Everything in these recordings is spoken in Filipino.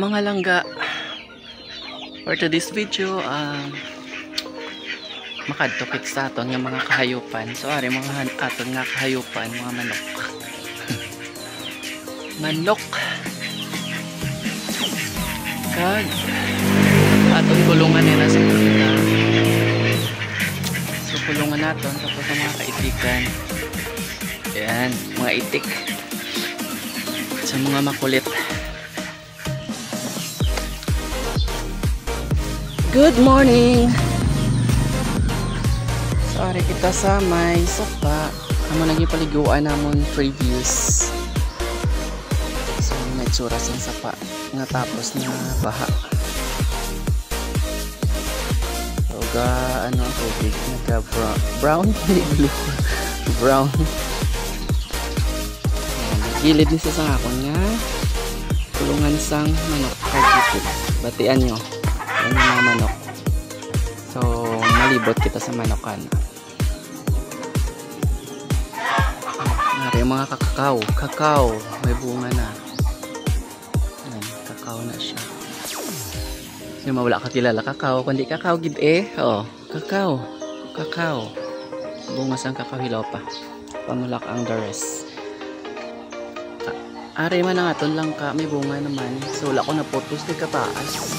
mga langga, for today's video makadtokit sa aton nga mga kahayupan. So ari mga aton nga kahayupan, mga manok. Manok kag aton kulungan nila sa kita. So kulungan naton tapos ang mga kaitikan. Ayan, mga itik sa mga makulit. Good morning. Sorry kita sa may sopa. Amo naging paliguan namon previous. So may tsura sa sapa nga tapos na baha. So ano ang tubig nagka brown blue brown. Gilid ni sa akon nga kulungan sang manok kay batian nyo. Yan yung mga manok. So, malibot kita sa manokan. May mga kakao. Kakao. May bunga na. Ayan, kakao na siya. So, mawala ka kilala kakao. Kundi kakao gid eh. Oh, kakao. Kakao. Bunga sang kakao hilaw pa. Pamulak ang the rest. Ari man nga ton lang ka. May bunga naman. So, wala ko na photos di kataas.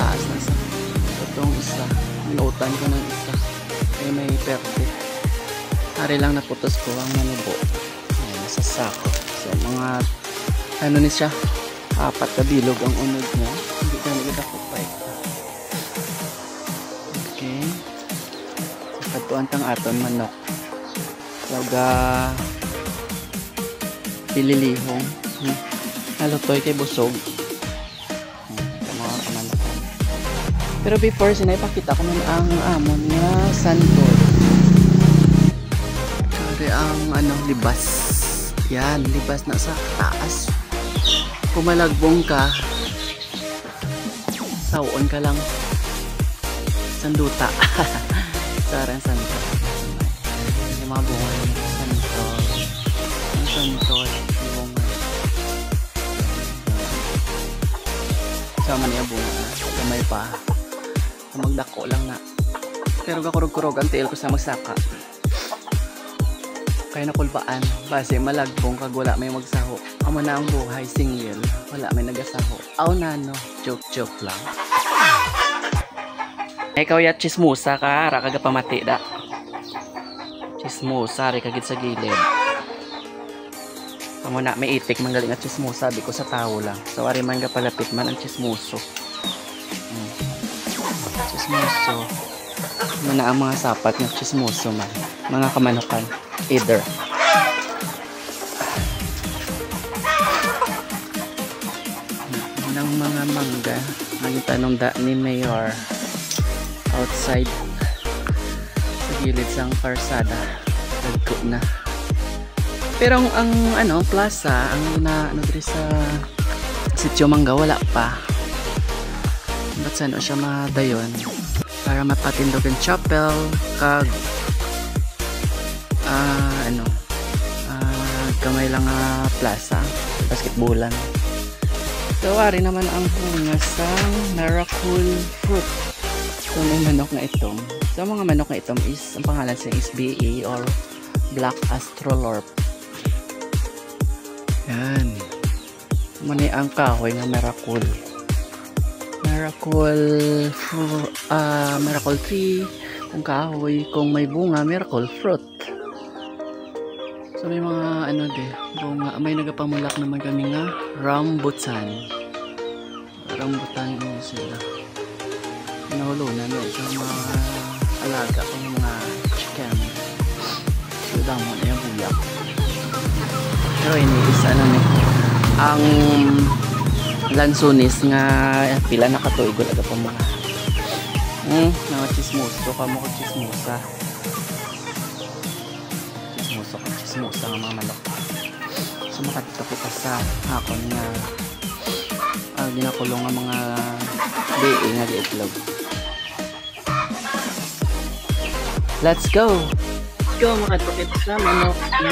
Taas na sa itong isa. Minutan ko ng isa. Kaya may perfect. Hari lang naputos ko ang manubo. Ayan, sa sako. So mga ano ni siya, 4 na bilog ang unod niya. Hindi ka nagkakupay. Okay. Katuan tang aton manok. Laga pililihong. Halutoy kay busog. Pero before sinaypakita ko nun ang amon nga santol. Kaya ang libas. Yan, libas na sa taas. Kumalagbong ka, sauon ka lang. Sanduta. Sarang santol. Yung mga bunga ng santol. Ang santol. Bunga. Sama niya bunga. Kamay pa. Magdako lang na. Pero gakurog-kurog ang tiil ko sa magsaka. Kaya nakulbaan. Base malagbong kag wala may magsaho. Amo na ang buhay single. Wala may nagasaho. Aw nano. Joke lang. Ikaw ya chismusa ka. Ra kaga pamati da. Chismusa. Ri kagit sa gilid. Amo na may itik. Manggaling at chismusa. Sabi ko sa tao lang. So ari man palapit man ang chismuso. Chismoso. Muna ang mga sapat ng chismoso man. Mga kamanukan. Either. Ng mga mangga. Naging tanong da ni Mayor. Outside. Sa gilid sang karsada. Nagko na. Pero ang plaza, ang diri sa Sitio Mangga wala pa. Ba't saan siya madayon para mapatindog ang chapel kag kamay lang plaza basketballan. So ari naman ang bunga sang miracle fruit. So may manok na itong. So mga manok na itong is ang pangalan sa SBA or Black Astrolorp. Yan. Mani ang kahoy nga miracle. Miracle tree, kung kahoy, kung may bunga, miracle fruit. So may mga bunga, may nagapamulak naman kami nga rambutan. Rambutan mo sila. Nahulunan sa mga alaga ko ng mga chicken. So damo na yung buyak. Pero iniis ang lansunis nga pila na katuig wala ka pa mga mga chismoso ka mo ko chismosa nga mga manok. So makadito kita sa hakon nga ginakulong nga mga bi'i nga itlog. Let's go makadito kita sa manok nga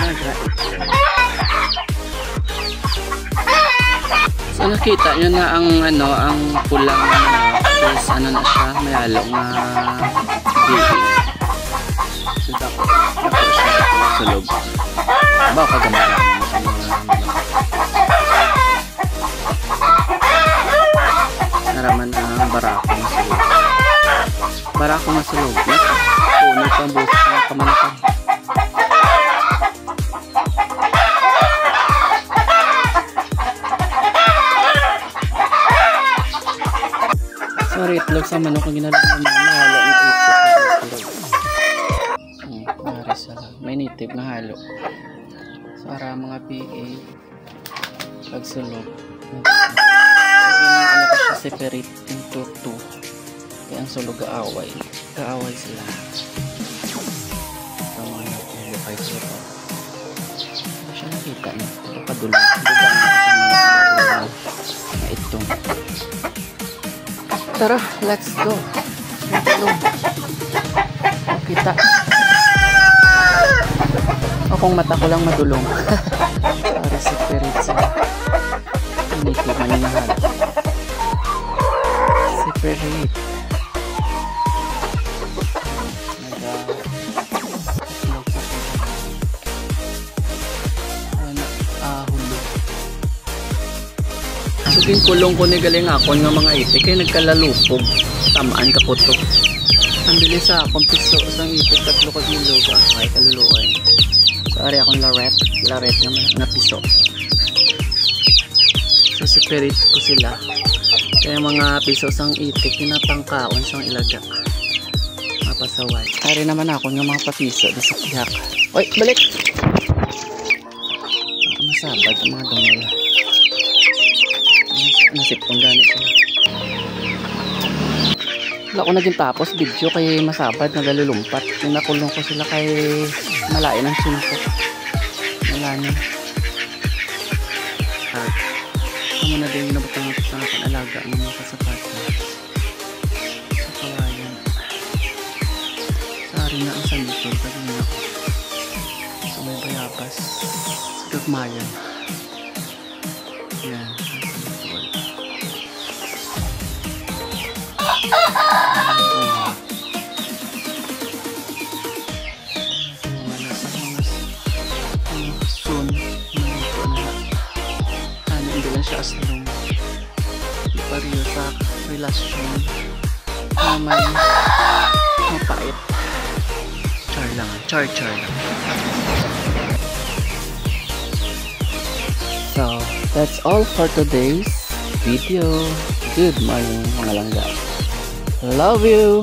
So nakita nyo na ang ang pulang is na siya, may halong baby. So dako siya sa loob. Ba kagamay sa mga naraman ang barako na sa loob. Barako na sa loob. Puno pa ang buhos ng kamanakan. Sorry, itlog sa manok ang ginagawa namin. Halo ng itlog. May native na halo. So, para mga PA pagsulog. Ano ko siya separate into 2. Kaya ang sulog kaaway. Kaaway sila. Ito mga napilipay sila. Ano siya nakita niya? Ito padulong. Dugang na itong. Tara, let's go. Kita. Akong mata ko lang madulong. Para separate sila. Hindi ko maninahan. Separate. Suking kulong ko ni galing akon nga mga itik kay nagkalalupog. Tamaan ka putok. Ang bilis sa akong piso sang itik 3 kilo ba? Ay kaluluoy. Sorry akong laret nga piso. So separate ko sila. Kaya mga piso sang itik kinapangkaon sang ilaga. Mapasaway. Ari naman ako nga mga papiso di sa pihak. Oy, balik. Masabad ang mga dongol. Nasipon gani sila. Wala ko naging tapos video kay masabad nagalulumpat. Nakulong ko sila kay malain ng sinko. Malanin. Amo na din nabutang sa alaga ng mga kasapatan. Sa kawayan. Sari na ang sanito pag nila ko. Sa may bayabas. Sa gagmayan. Yan. Siya aslong ipariyo sa relasyon na may mapait. Char lang. So that's all for today's video. Good morning mga langga. Love you.